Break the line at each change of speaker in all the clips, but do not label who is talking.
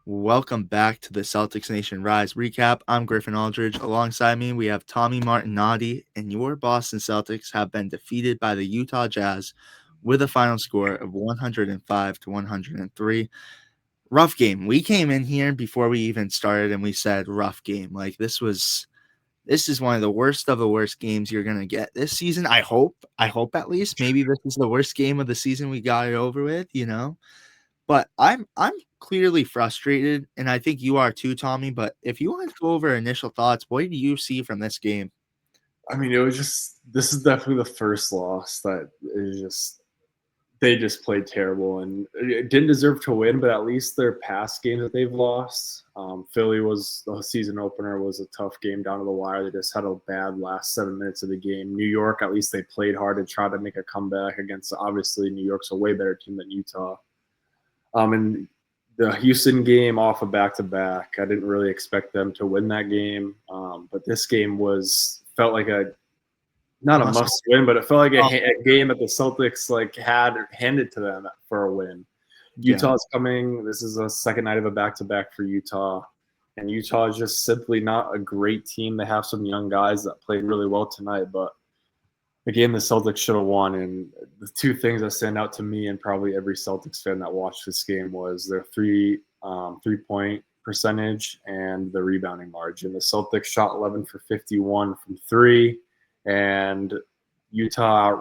Welcome back to the Celtics Nation Rise recap. I'm Griffin Aldridge. Alongside me, we have Tommy Martinotti, and your Boston Celtics have been defeated by the Utah Jazz with a final score of 105 to 103. Rough game. We came in here before we even started and we said rough game. Like this is one of the worst games you're gonna get this season. I hope at least. Maybe this is the worst game of the season. We got it over with. But I'm clearly frustrated, and I think you are too, Tommy. But if you want to go over initial thoughts, what do you see from this game?
I mean, this is definitely the first loss that is just they just played terrible and it didn't deserve to win, but at least their past games that they've lost. Philly was the season opener was a tough game down to the wire. They just had a bad last 7 minutes of the game. New York, at least they played hard and tried to make a comeback against obviously New York's a way better team than Utah. And the Houston game off a back-to-back, I didn't really expect them to win that game, but this game felt like a not a
Must
must win, but it felt like
oh,
a game that the Celtics had handed to them for a win.
yeah.
Utah's coming. This is a second night of a back-to-back for Utah, and Utah is just simply not a great team. They have some young guys that played really well tonight, but the game the Celtics should have won. And the two things that stand out to me and probably every Celtics fan that watched this game was their three-point percentage and the rebounding margin. The Celtics shot 11 for 51 from three, and Utah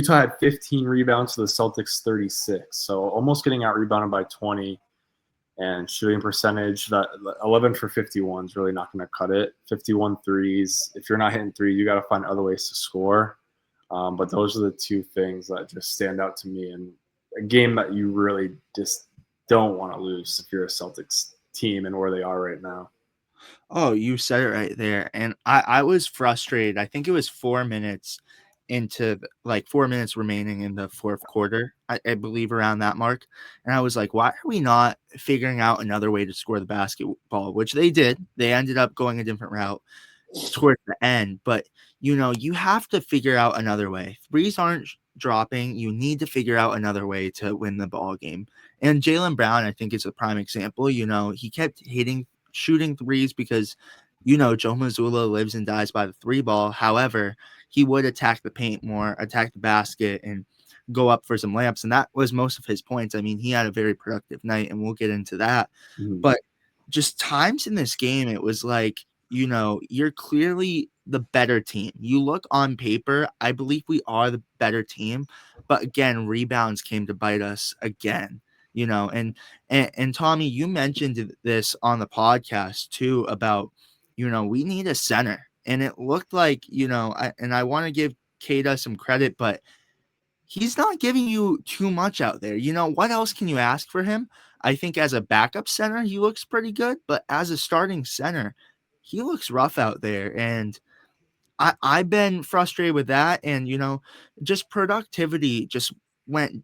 had 15 rebounds to the Celtics 36. So almost getting out rebounded by 20. And shooting percentage, that 11 for 51 is really not going to cut it. 51 threes. If you're not hitting threes, you got to find other ways to score. But those are the two things that just stand out to me. And a game that you really just don't want to lose if you're a Celtics team and where they are right now.
Oh, you said it right there. And I was frustrated. I think it was 4 minutes like 4 minutes remaining in the fourth quarter, I believe around that mark. And I was like, why are we not figuring out another way to score the basketball? Which they did. They ended up going a different route towards the end. But, you have to figure out another way. Threes aren't dropping. You need to figure out another way to win the ball game. And Jaylen Brown, I think, is a prime example. He kept shooting threes because, Joe Mazzulla lives and dies by the three ball. However, he would attack the paint more, attack the basket, and go up for some layups. And that was most of his points. I mean, he had a very productive night, and we'll get into that.
Mm-hmm.
But just times in this game, it was like, you're clearly the better team. You look on paper, I believe we are the better team. But again, rebounds came to bite us again. And Tommy, you mentioned this on the podcast too about, we need a center. And it looked like, I want to give Keita some credit, but he's not giving you too much out there. What else can you ask for him? I think as a backup center, he looks pretty good, but as a starting center, he looks rough out there. And I've been frustrated with that. And, just productivity just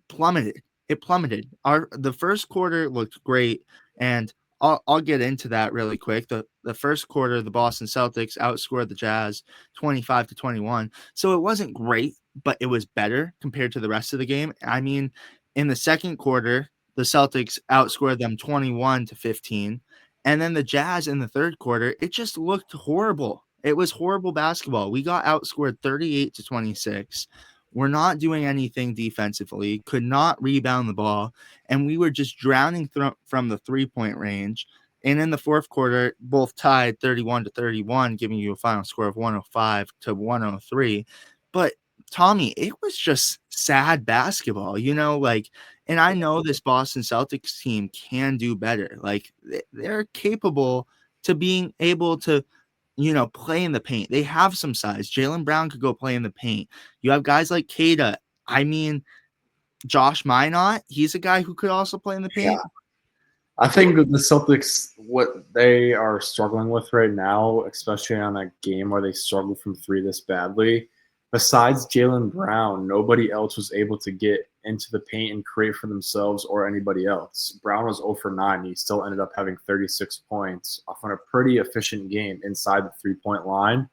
plummeted. It plummeted. The first quarter looked great. And I'll get into that really quick. The first quarter, the Boston Celtics outscored the Jazz 25 to 21. So it wasn't great, but it was better compared to the rest of the game. I mean, in the second quarter, the Celtics outscored them 21 to 15. And then the Jazz in the third quarter, it just looked horrible. It was horrible basketball. We got outscored 38 to 26. We're not doing anything defensively, could not rebound the ball, and we were just drowning from the three-point range. And in the fourth quarter, both tied 31 to 31, giving you a final score of 105 to 103. But Tommy, it was just sad basketball, and I know this Boston Celtics team can do better. Like they're capable to being able to play in the paint. They have some size. Jaylen Brown could go play in the paint. You have guys like Keita. I mean, Josh Minot, he's a guy who could also play in the
Yeah.
paint.
I think that the Celtics, what they are struggling with right now, especially on a game where they struggle from three this badly, besides Jaylen Brown, nobody else was able to get into the paint and create for themselves or anybody else. Brown was 0 for 9. He still ended up having 36 points off on a pretty efficient game inside the three-point line.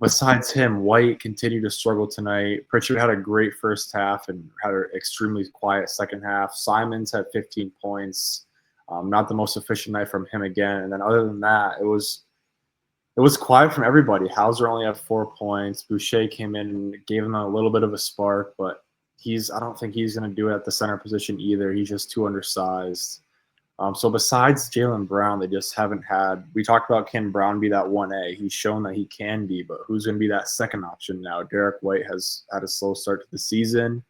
Besides him, White continued to struggle tonight. Pritchard had a great first half and had an extremely quiet second half. Simons had 15 points. Not the most efficient night from him again. And then other than that, it was quiet from everybody. Hauser only had 4 points. Boucher came in and gave him a little bit of a spark, but I don't think he's going to do it at the center position either. He's just too undersized. So besides Jaylen Brown, they just haven't had. We talked about, can Brown be that 1A? He's shown that he can be, but who's going to be that second option now? Derek White has had a slow start to the season.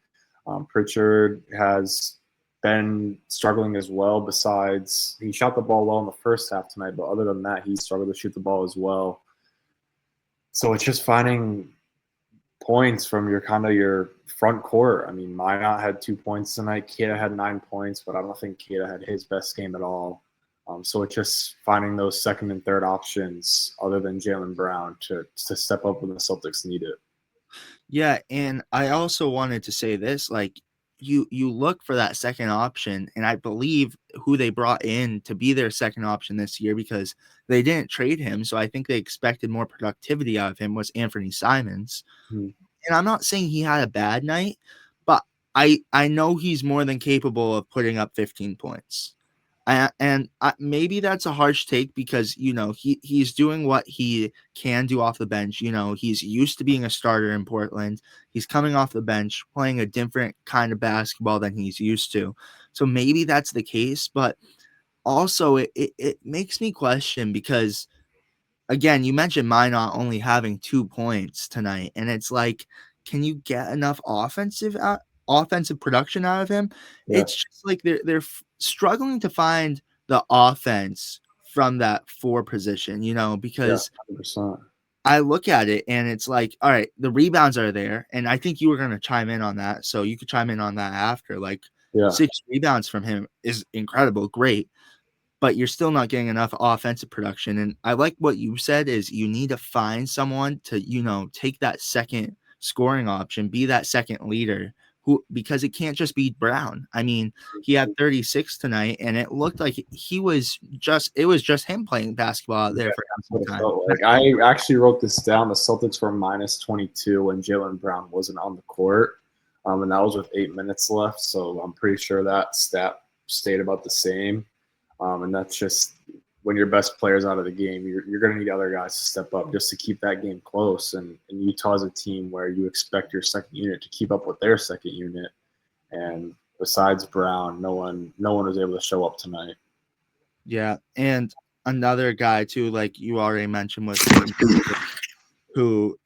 Pritchard has been struggling as well. Besides, he shot the ball well in the first half tonight, but other than that, he struggled to shoot the ball as well. So it's just finding points from your front court. I mean, Minot had 2 points tonight. Keita had 9 points, but I don't think Keita had his best game at all. So it's just finding those second and third options other than Jaylen Brown to step up when the Celtics need it.
Yeah, and I also wanted to say this, like you look for that second option, and I believe who they brought in to be their second option this year because they didn't trade him, so I think they expected more productivity out of him was Anthony Simons.
Hmm.
And I'm not saying he had a bad night, but I know he's more than capable of putting up 15 points. Maybe that's a harsh take because he's doing what he can do off the bench. He's used to being a starter in Portland. He's coming off the bench, playing a different kind of basketball than he's used to. So maybe that's the case, but also it makes me question because again, you mentioned Minot only having 2 points tonight, and it's like, can you get enough offensive production out of him?
Yeah,
It's just like they're struggling to find the offense from that 4 position,
yeah,
because
100%.
I look at it and it's like, all right, the rebounds are there, and I think you were gonna chime in on that, so you could chime in on that after, like,
Yeah,
6 rebounds from him is incredible, great, but you're still not getting enough offensive production. And I like what you said is you need to find someone to, take that second scoring option, be that second leader because it can't just be Brown. I mean, he had 36 tonight and it looked like it was just him playing basketball out there for
that's
some
what it
time.
felt like. I actually wrote this down. The Celtics were minus 22 when Jaylen Brown wasn't on the court, and that was with 8 minutes left. So I'm pretty sure that stat stayed about the same. And that's just when your best player's out of the game, you're going to need other guys to step up just to keep that game close. And Utah's a team where you expect your second unit to keep up with their second unit. And besides Brown, no one was able to show up tonight.
Yeah. And another guy too, like you already mentioned, was Peyton Pritchard, who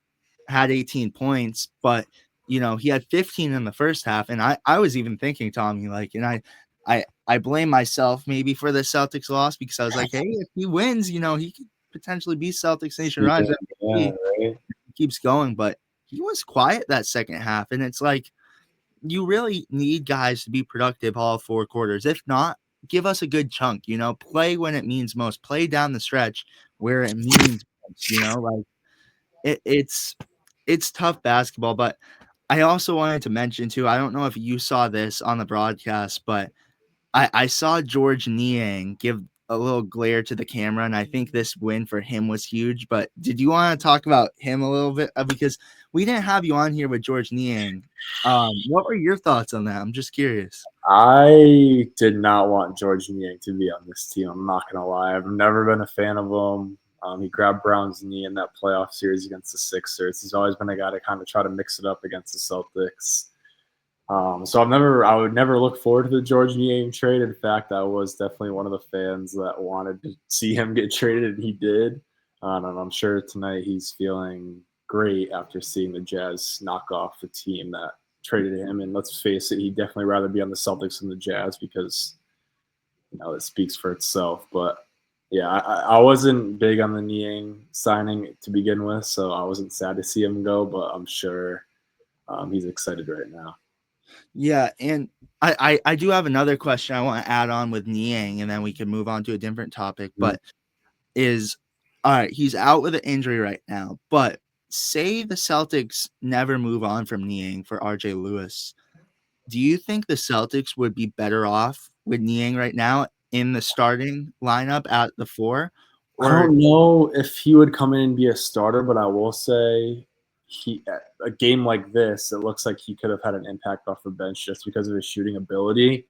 had 18 points, but he had 15 in the first half. And I was even thinking, Tommy, like, and I blame myself maybe for the Celtics loss because I was like, hey, if he wins, he could potentially be Celtics Nation Rise
Yeah,
MVP.
right.
He keeps going, but he was quiet that second half. And it's like, you really need guys to be productive all 4 quarters. If not, give us a good chunk, play when it means most, play down the stretch where it means most, like it's tough basketball, but I also wanted to mention too, I don't know if you saw this on the broadcast, but I saw George Niang give a little glare to the camera, and I think this win for him was huge. But did you want to talk about him a little bit? Because we didn't have you on here with George Niang. What were your thoughts on that? I'm just curious.
I did not want George Niang to be on this team. I'm not gonna lie. I've never been a fan of him. He grabbed Brown's knee in that playoff series against the Sixers. He's always been a guy to kind of try to mix it up against the Celtics. So I would never look forward to the George Niang trade. In fact, I was definitely one of the fans that wanted to see him get traded, and he did. And I'm sure tonight he's feeling great after seeing the Jazz knock off the team that traded him. And let's face it, he'd definitely rather be on the Celtics than the Jazz because it speaks for itself. But yeah, I wasn't big on the Niang signing to begin with, so I wasn't sad to see him go. But I'm sure he's excited right now.
Yeah, and I do have another question I want to add on with Niang, and then we can move on to a different topic.
Mhm.
But is all right, he's out with an injury right now, but say the Celtics never move on from Niang for RJ Lewis. Do you think the Celtics would be better off with Niang right now in the starting lineup at the 4?
I
Or
don't know if he would come in and be a starter, but I will say a game like this, it looks like he could have had an impact off the bench just because of his shooting ability.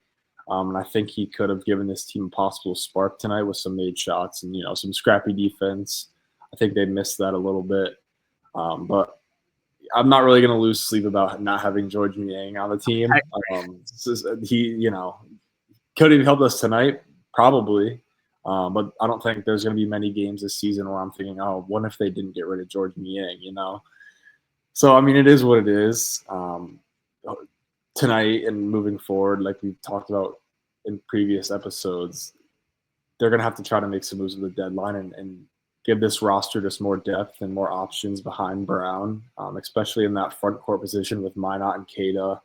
And I think he could have given this team a possible spark tonight with some made shots and, some scrappy defense. I think they missed that a little bit. But I'm not really going to lose sleep about not having George Niang on the team. He, could have helped us tonight, probably. But I don't think there's going to be many games this season where I'm thinking, oh, what if they didn't get rid of George Niang, So, I mean, it is what it is. Tonight and moving forward, like we talked about in previous episodes, they're going to have to try to make some moves at the deadline and give this roster just more depth and more options behind Brown, especially in that front court position with Minot and Kada.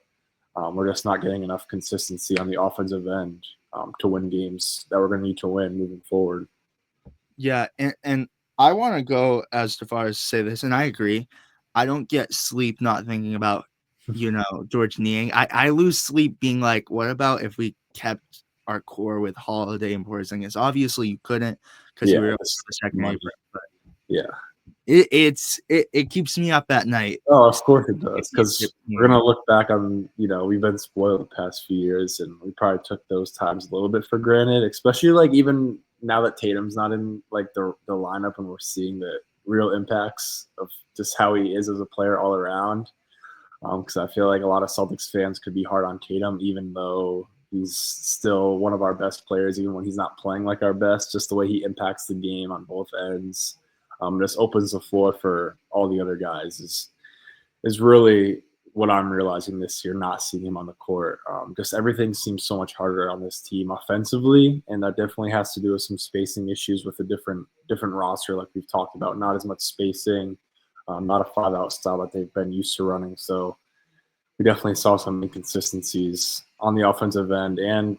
We're just not getting enough consistency on the offensive end to win games that we're going to need to win moving forward.
Yeah, and I want to go as far as say this, and I agree. I don't get sleep not thinking about, George Niang. I lose sleep being like, what about if we kept our core with Holiday and Porzingis? Obviously, you couldn't because you
Yeah,
were able to
this
the second
money.
apron, but
Yeah.
it keeps me up at night.
Oh, of course it does,
If you
because
skip
we're
Niang.
going to look back on, we've been spoiled the past few years, and we probably took those times a little bit for granted, especially, like, even now that Tatum's not in, like, the lineup and we're seeing the real impacts of just how he is as a player all around. Because I feel like a lot of Celtics fans could be hard on Tatum, even though he's still one of our best players, even when he's not playing like our best. Just the way he impacts the game on both ends, just opens the floor for all the other guys. Is really what I'm realizing this year, not seeing him on the court. Just everything seems so much harder on this team offensively, and that definitely has to do with some spacing issues with a different roster, like we've talked about. Not as much spacing, not a 5-out style that they've been used to running. So we definitely saw some inconsistencies on the offensive end and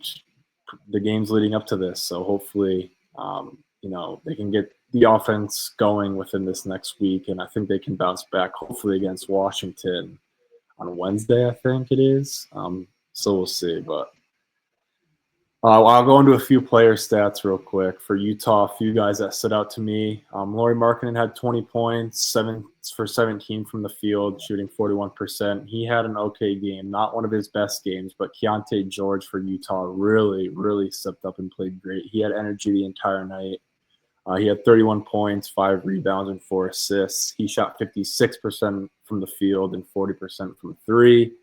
the games leading up to this. So hopefully, they can get the offense going within this next week, and I think they can bounce back, hopefully against Washington on Wednesday, I think it is. So we'll see. But I'll go into a few player stats real quick. For Utah, a few guys that stood out to me. Lauri Markkanen had 20 points, 7 for 17 from the field, shooting 41%. He had an okay game, not one of his best games, but Keontae George for Utah really, really stepped up and played great. He had energy the entire night. He had 31 points, 5 rebounds, and 4 assists. He shot 56% from the field and 40% from three.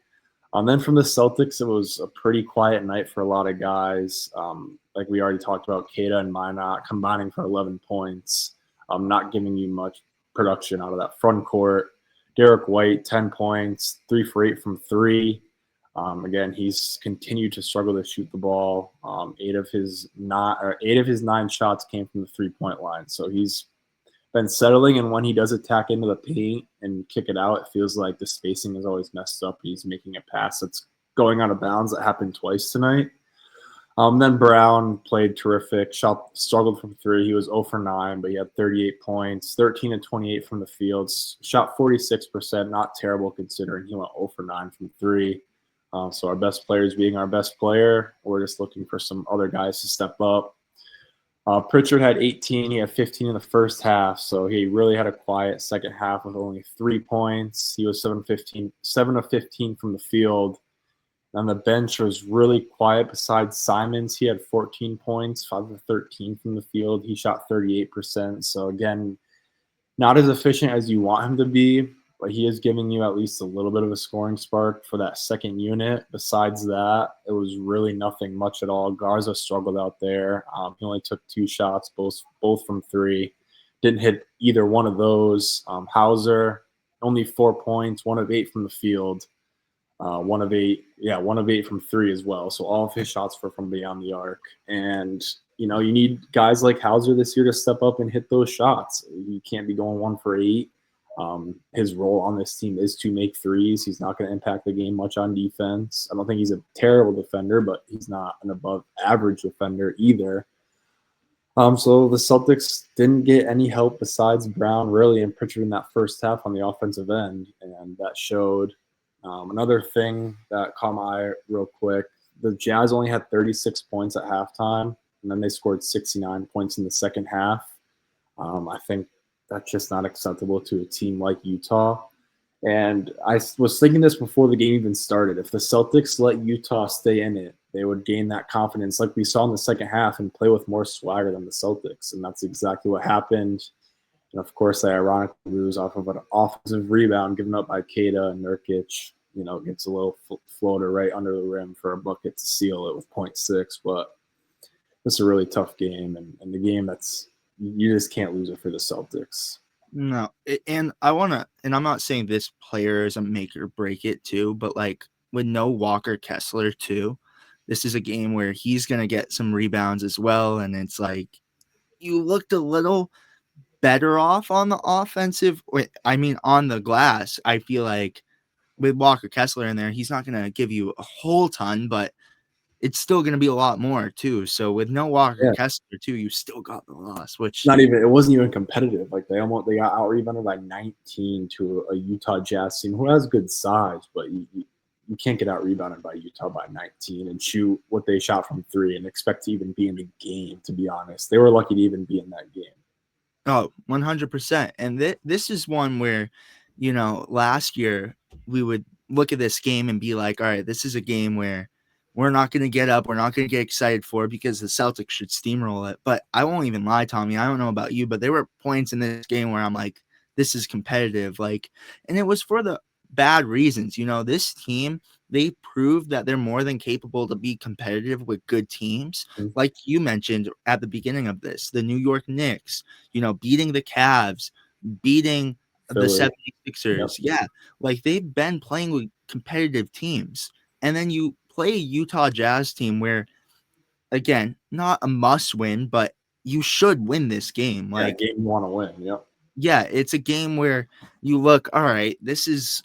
Then from the Celtics, it was a pretty quiet night for a lot of guys. Like we already talked about, Kada and Minot combining for 11 points, not giving you much production out of that front court. Derek White, 10 points, 3 for 8 from three. Again, he's continued to struggle to shoot the ball. 8 of his 9 shots came from the 3-point line. So he's been settling, and when he does attack into the paint and kick it out, it feels like the spacing is always messed up. He's making a pass that's going out of bounds. That happened twice tonight. Then Brown played terrific. Struggled from three. He was 0 for 9, but he had 38 points, 13 and 28 from the field. Shot 46%, not terrible considering he went 0 for 9 from three. So our best player is being our best player. We're just looking for some other guys to step up. Pritchard had 18. He had 15 in the first half, so he really had a quiet second half with only 3 points. He was 7 of 15 from the field. On the bench was really quiet besides Simons. He had 14 points, 5 of 13 from the field. He shot 38%. So, again, not as efficient as you want him to be, but he is giving you at least a little bit of a scoring spark for that second unit. Besides that, it was really nothing much at all. Garza struggled out there. He only took 2 shots, both from three. Didn't hit either one of those. Hauser, only 4 points, 1 of 8 from the field. 1 of 8 from three as well. So all of his shots were from beyond the arc. And you need guys like Hauser this year to step up and hit those shots. You can't be going 1 for 8. His role on this team is to make threes. He's not going to impact the game much on defense. I don't think he's a terrible defender, but he's not an above average defender either. So the Celtics didn't get any help besides Brown, really, and Pritchard in that first half on the offensive end, and that showed. Another thing that caught my eye real quick, the Jazz only had 36 points at halftime, and then they scored 69 points in the second half. I think that's just not acceptable to a team like Utah. And I was thinking this before the game even started. If the Celtics let Utah stay in it, they would gain that confidence like we saw in the second half and play with more swagger than the Celtics. And that's exactly what happened. And of course, they ironically lose off of an offensive rebound given up by Keita and Nurkic. Gets a little floater right under the rim for a bucket to seal it with 0.6. But it's a really tough game, and the game that's you just can't lose it for the Celtics.
No, and I want to, and I'm not saying this player is a make or break it too, but like with no Walker Kessler too, this is a game where he's going to get some rebounds as well. And it's like you looked a little better off on the offensive. I mean, on the glass, I feel like with Walker Kessler in there, he's not going to give you a whole ton, but it's still going to be a lot more too. So with no Walker
Yeah,
Kessler too, you still got the loss, which
not even it wasn't even competitive. Like they got out rebounded by 19 to a Utah Jazz team who has good size, but you can't get out rebounded by Utah by 19 and shoot what they shot from three and expect to even be in the game. To be honest, they were lucky to even be in that game.
Oh, 100%. And this is one where, last year we would look at this game and be like, all right, this is a game where we're not going to get up. We're not going to get excited for it because the Celtics should steamroll it. But I won't even lie, Tommy. I don't know about you, but there were points in this game where I'm like, this is competitive. Like, and it was for the bad reasons. This team, they proved that they're more than capable to be competitive with good teams.
Mm-hmm.
Like you mentioned at the beginning of this, the New York Knicks, beating the Cavs, beating the
Philly,
76ers.
yep.
Yeah, like they've been playing with competitive teams. And then you play a Utah Jazz team where, again, not a must win, but you should win this game.
Yeah,
Like,
game you want to win. Yep.
yeah, it's a game where you look, all right, this is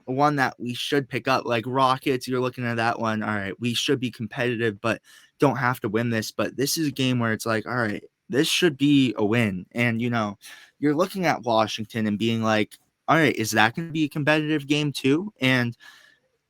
one that we should pick up. Like Rockets, you're looking at that one. All right, we should be competitive, but don't have to win this. But this is a game where it's like, all right, this should be a win. And, you're looking at Washington and being like, all right, is that going to be a competitive game too? And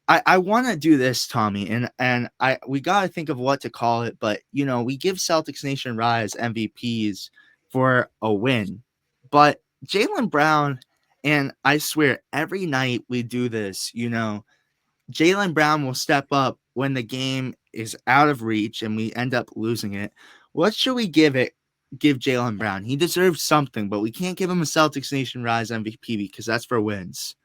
I want to do this, Tommy, and we got to think of what to call it. But, we give Celtics Nation Rise MVPs for a win. But Jaylen Brown, and I swear every night we do this, Jaylen Brown will step up when the game is out of reach and we end up losing it. What should we give Jaylen Brown? He deserves something, but we can't give him a Celtics Nation Rise MVP because that's for wins.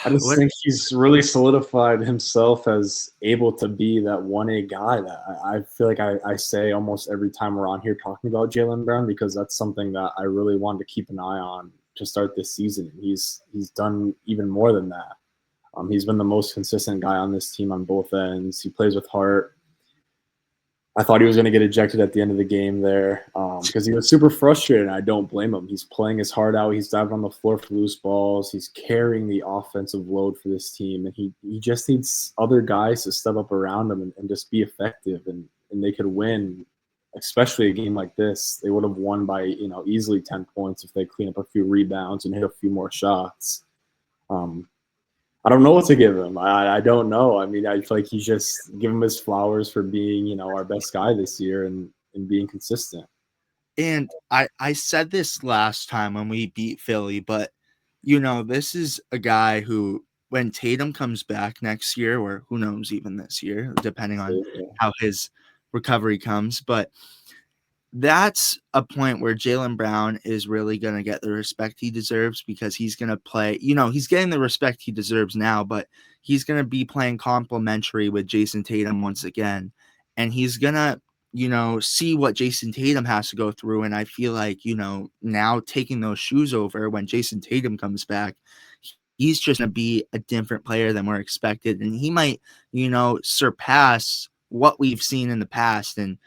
I just
What
think he's really solidified himself as able to be that 1A guy that I feel like I say almost every time we're on here talking about Jaylen Brown, because that's something that I really wanted to keep an eye on to start this season. He's done even more than that. He's been the most consistent guy on this team on both ends. He plays with heart. I thought he was going to get ejected at the end of the game there because he was super frustrated. And I don't blame him. He's playing his heart out. He's diving on the floor for loose balls. He's carrying the offensive load for this team. And he just needs other guys to step up around him and just be effective. And they could win, especially a game like this. They would have won by, easily 10 points if they clean up a few rebounds and hit a few more shots. I don't know what to give him. I don't know. I mean, I feel like he's just give him his flowers for being, our best guy this year and being consistent.
And I said this last time when we beat Philly, but this is a guy who, when Tatum comes back next year, or who knows, even this year, depending on how his recovery comes, but that's a point where Jaylen Brown is really going to get the respect he deserves because he's going to play, he's getting the respect he deserves now, but he's going to be playing complementary with Jason Tatum once again. And he's going to, see what Jason Tatum has to go through. And I feel like, now taking those shoes over when Jason Tatum comes back, he's just going to be a different player than we're expected. And he might, surpass what we've seen in the past and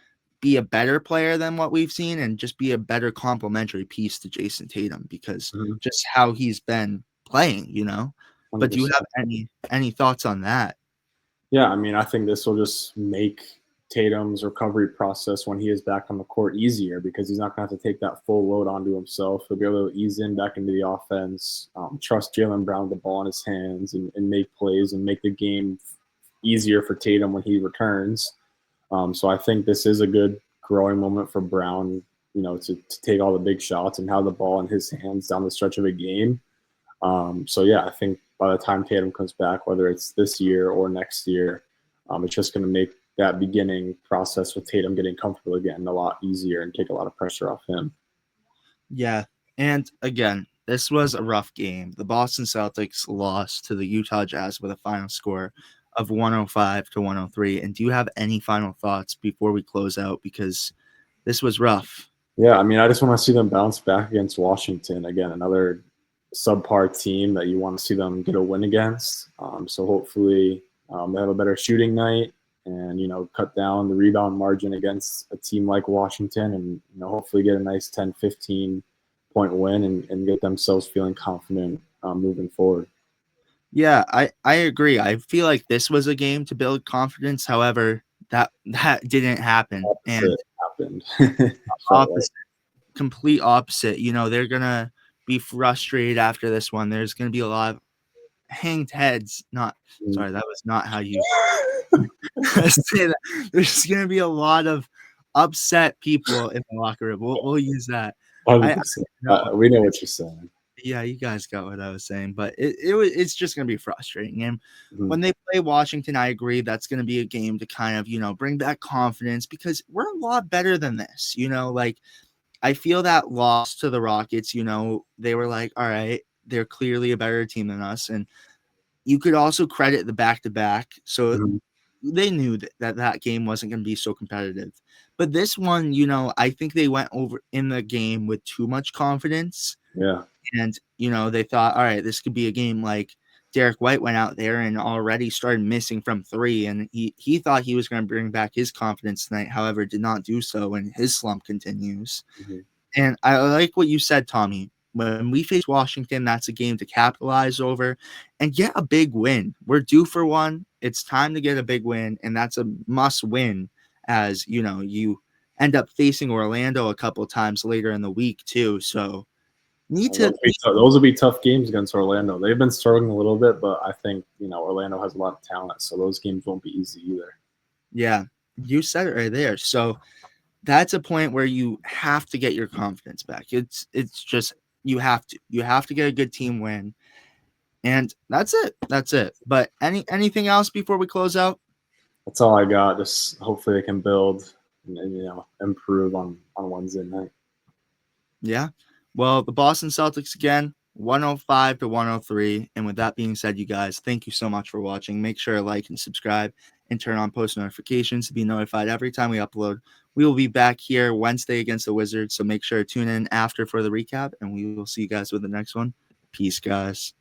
be a better player than what we've seen and just be a better complementary piece to Jason Tatum because just how he's been playing. But do you
100%.
have any thoughts on that?
Yeah, I mean, I think this will just make Tatum's recovery process when he is back on the court easier because he's not going to have to take that full load onto himself. He'll be able to ease in back into the offense, trust Jaylen Brown with the ball in his hands and make plays and make the game easier for Tatum when he returns. So I think this is a good growing moment for Brown, to take all the big shots and have the ball in his hands down the stretch of a game. So yeah, I think by the time Tatum comes back, whether it's this year or next year, it's just going to make that beginning process with Tatum getting comfortable again a lot easier and take a lot of pressure off him.
Yeah. And again, this was a rough game. The Boston Celtics lost to the Utah Jazz with a final score of 105-103. And do you have any final thoughts before we close out? Because this was rough.
Yeah, I mean, I just want to see them bounce back against Washington again, another subpar team that you want to see them get a win against. So hopefully they have a better shooting night and cut down the rebound margin against a team like Washington, and hopefully get a nice 10, 15 point win and get themselves feeling confident moving forward.
Yeah, I agree. I feel like this was a game to build confidence. However, that didn't happen. And
Opposite happened. Felt like.
opposite, complete opposite. They're gonna be frustrated after this one. There's gonna be a lot of hanged heads. Not
Mm.
sorry, that was not how you say that. There's gonna be a lot of upset people in the locker room. We'll use that. I
100%.
know.
We know what you're saying.
Yeah, you guys got what I was saying, but it's just gonna be frustrating. And
Mhm.
when they play Washington, I agree that's gonna be a game to kind of bring back confidence because we're a lot better than this. Like I feel that loss to the Rockets. They were like, all right, they're clearly a better team than us, and you could also credit the back to back. So
Mhm.
they knew that game wasn't going to be so competitive. But this one, I think they went over in the game with too much confidence.
Yeah.
And, they thought, all right, this could be a game like Derek White went out there and already started missing from three. And he thought he was going to bring back his confidence tonight. However, did not do so. And his slump continues.
Mhm.
And I like what you said, Tommy. When we face Washington, that's a game to capitalize over and get a big win. We're due for one. It's time to get a big win, and that's a must win as you end up facing Orlando a couple times later in the week too. So need to
Those will be tough games against Orlando. They've been struggling a little bit, but I think Orlando has a lot of talent, so those games won't be easy either.
yeah, you said it right there. So that's a point where you have to get your confidence back. It's just you have to get a good team win. And that's it. That's it. But anything else before we close out?
That's all I got. Just hopefully they can build and improve on Wednesday night.
Yeah. Well, the Boston Celtics again, 105-103. And with that being said, you guys, thank you so much for watching. Make sure to like and subscribe and turn on post notifications to be notified every time we upload. We will be back here Wednesday against the Wizards. So make sure to tune in after for the recap, and we will see you guys with the next one. Peace, guys.